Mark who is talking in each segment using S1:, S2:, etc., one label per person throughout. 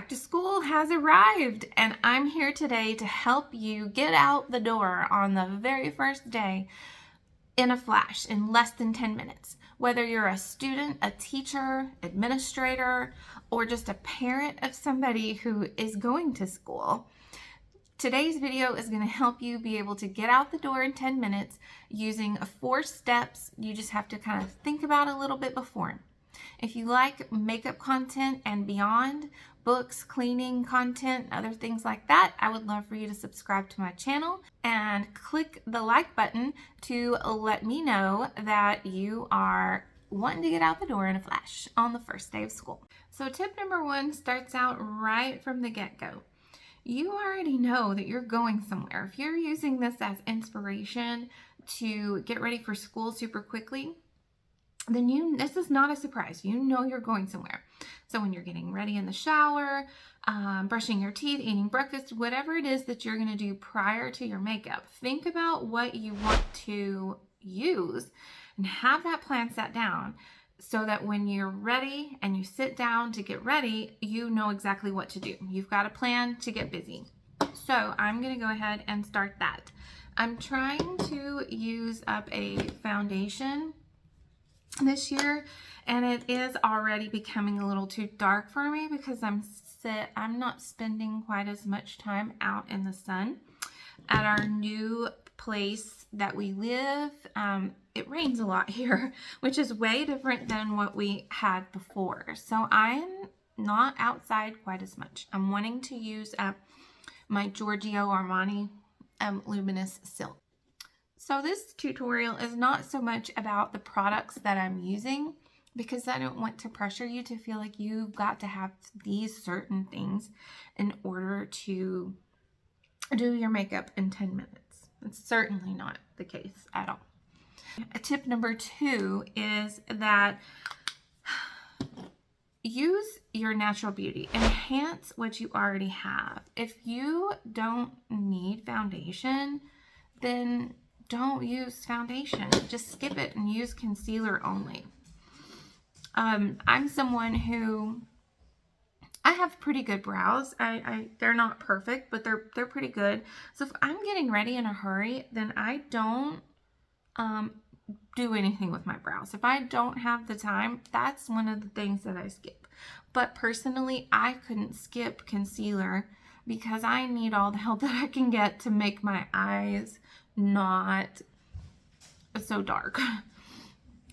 S1: Back to school has arrived, and I'm here today to help you get out the door on the very first day in a flash, in less than 10 minutes. Whether you're a student, a teacher, administrator, or just a parent of somebody who is going to school, today's video is going to help you be able to get out the door in 10 minutes using 4 steps you just have to kind of think about a little bit before. If you like makeup content and beyond, books, cleaning content, other things like that, I would love for you to subscribe to my channel and click the like button to let me know that you are wanting to get out the door in a flash on the first day of school. So tip number 1 starts out right from the get-go. You already know that you're going somewhere. If you're using this as inspiration to get ready for school super quickly, then this is not a surprise. You know you're going somewhere. So when you're getting ready in the shower, brushing your teeth, eating breakfast, whatever it is that you're going to do prior to your makeup, think about what you want to use and have that plan set down so that when you're ready and you sit down to get ready, you know exactly what to do. You've got a plan to get busy. So I'm going to go ahead and start that. I'm trying to use up a foundation this year, and it is already becoming a little too dark for me because I'm not spending quite as much time out in the sun. At our new place that we live, it rains a lot here, which is way different than what we had before. So I'm not outside quite as much. I'm wanting to use up my Giorgio Armani Luminous Silk. So this tutorial is not so much about the products that I'm using, because I don't want to pressure you to feel like you've got to have these certain things in order to do your makeup in 10 minutes. It's certainly not the case at all. Tip number 2 is that use your natural beauty. Enhance what you already have. If you don't need foundation, then don't use foundation. Just skip it and use concealer only. I'm someone who, I have pretty good brows. They're not perfect, but they're pretty good. So if I'm getting ready in a hurry, then I don't do anything with my brows. If I don't have the time, that's one of the things that I skip. But personally, I couldn't skip concealer because I need all the help that I can get to make my eyes not so dark.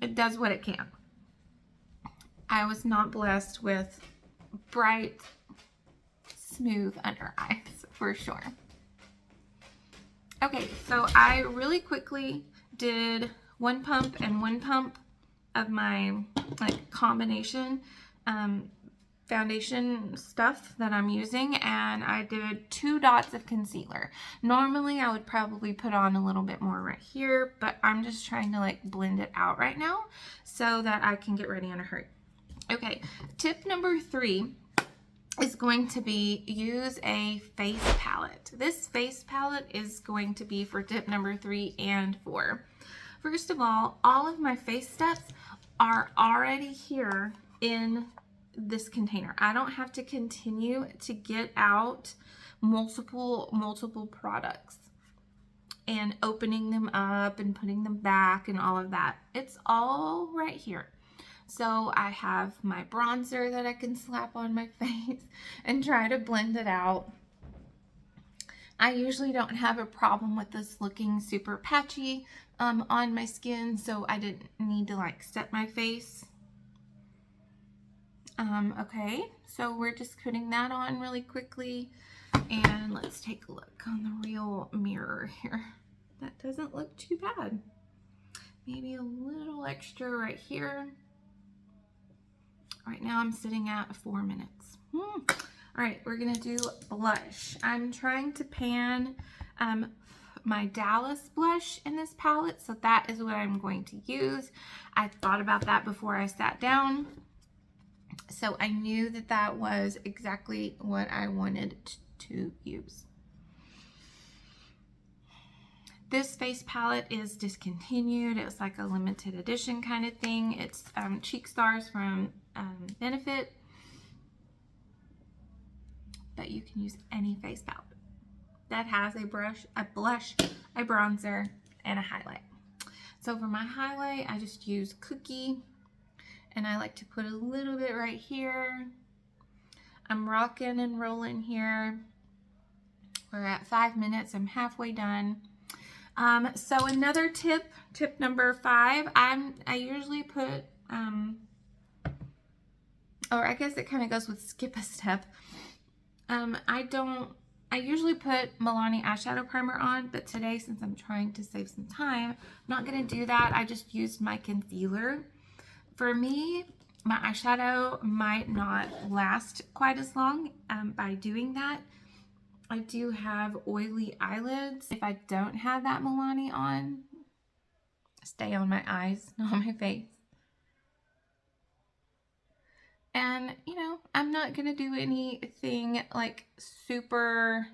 S1: It does what it can. I was not blessed with bright, smooth under eyes for sure. Okay, so I really quickly did 1 pump and 1 pump of my combination foundation stuff that I'm using, and I did 2 dots of concealer. Normally I would probably put on a little bit more right here, but I'm just trying to blend it out right now so that I can get ready in a hurry. Okay, tip number 3 is going to be use a face palette. This face palette is going to be for tip number 3 and 4. First of all of my face steps are already here in this container. I don't have to continue to get out multiple products and opening them up and putting them back and all of that. It's all right here. So I have my bronzer that I can slap on my face and try to blend it out. I usually don't have a problem with this looking super patchy on my skin, so I didn't need to set my face. Okay, so we're just putting that on really quickly, and let's take a look on the real mirror here. That doesn't look too bad. Maybe a little extra right here. Right now I'm sitting at 4 minutes. All right, we're gonna do blush. I'm trying to pan my Dallas blush in this palette, so that is what I'm going to use. I thought about that before I sat down, so I knew that that was exactly what I wanted to use. This face palette is discontinued. It's like a limited edition kind of thing. It's Cheek Stars from Benefit. but you can use any face palette that has a brush, a blush, a bronzer, and a highlight. So for my highlight, I just use Cookie, and I like to put a little bit right here. I'm rocking and rolling here. We're at 5 minutes. I'm halfway done. So another tip number 5, I usually put, or I guess it kind of goes with skip a step. I usually put Milani eyeshadow primer on, but today, since I'm trying to save some time, I'm not going to do that. I just used my concealer. For me, my eyeshadow might not last quite as long by doing that. I do have oily eyelids. If I don't have that Milani on, stay on my eyes, not on my face. And, you know, I'm not going to do anything like super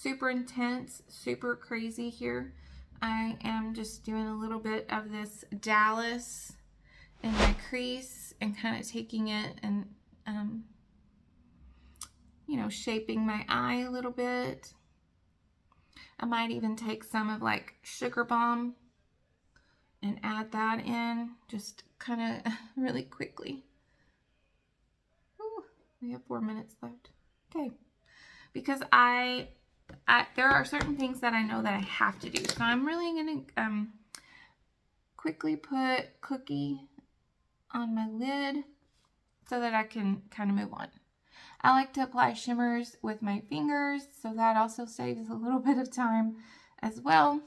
S1: intense, super crazy here. I am just doing a little bit of this Dallas in my crease and kind of taking it and, you know, shaping my eye a little bit. I might even take some of like Sugar Bomb and add that in just kind of really quickly. Ooh, we have 4 minutes left. Okay. Because there are certain things that I know that I have to do. So I'm really going to quickly put Cookie on my lid so that I can kind of move on. I like to apply shimmers with my fingers, so that also saves a little bit of time as well,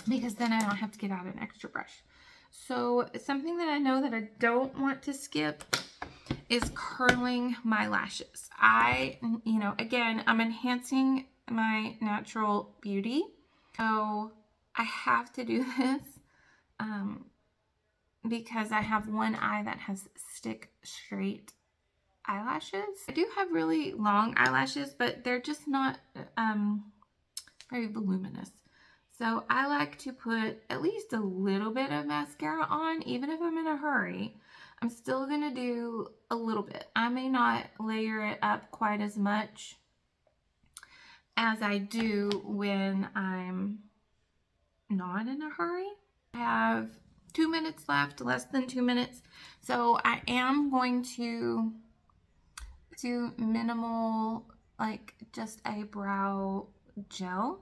S1: because then I don't have to get out an extra brush. So something that I know that I don't want to skip is curling my lashes. You know, again, I'm enhancing my natural beauty, so I have to do this because I have one eye that has stick straight eyelashes. I do have really long eyelashes, but they're just not very voluminous. So I like to put at least a little bit of mascara on, even if I'm in a hurry. I'm still gonna do a little bit. I may not layer it up quite as much as I do when I'm not in a hurry. I have 2 minutes left, less than 2 minutes. So I am going to do minimal, like just a brow gel.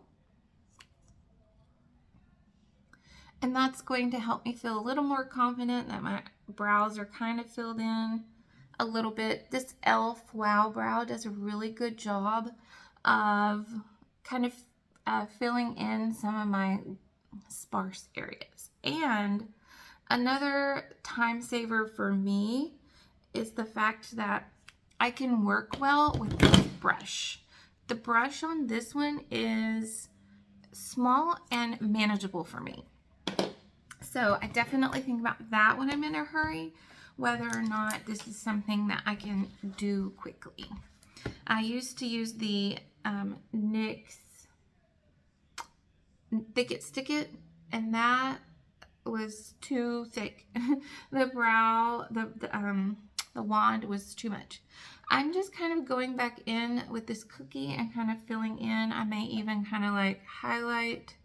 S1: And that's going to help me feel a little more confident that my brows are kind of filled in a little bit. This e.l.f. Wow Brow does a really good job of kind of filling in some of my sparse areas. And another time saver for me is the fact that I can work well with this brush. The brush on this one is small and manageable for me. So I definitely think about that when I'm in a hurry, whether or not this is something that I can do quickly. I used to use the NYX Thick It Stick It, and that was too thick. The wand was too much. I'm just kind of going back in with this Cookie and kind of filling in. I may even kind of like highlight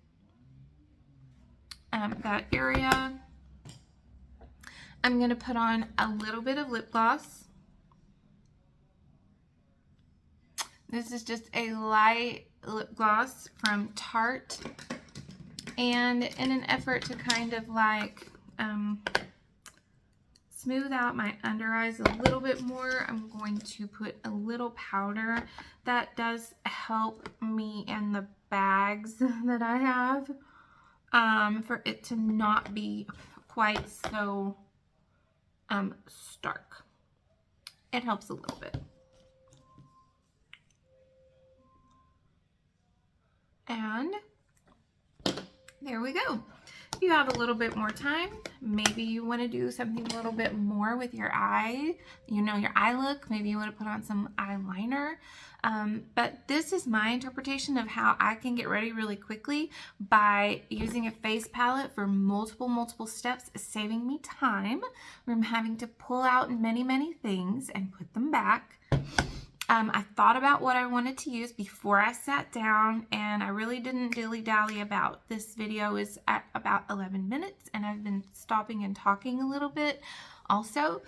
S1: that area. I'm going to put on a little bit of lip gloss. This is just a light lip gloss from Tarte. And in an effort to kind of like smooth out my under eyes a little bit more, I'm going to put a little powder. That does help me in the bags that I have for it to not be quite so stark. It helps a little bit. And there we go. If you have a little bit more time, maybe you want to do something a little bit more with your eye, you know, your eye look. Maybe you want to put on some eyeliner. But this is my interpretation of how I can get ready really quickly by using a face palette for multiple steps, saving me time from having to pull out many things and put them back. I thought about what I wanted to use before I sat down, and I really didn't dilly-dally about. This video is at about 11 minutes, and I've been stopping and talking a little bit. Also,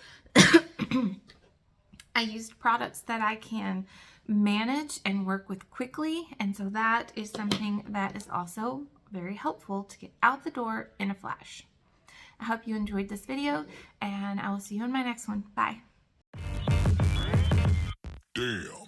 S1: I used products that I can manage and work with quickly, and so that is something that is also very helpful to get out the door in a flash. I hope you enjoyed this video, and I will see you in my next one. Bye.
S2: Damn.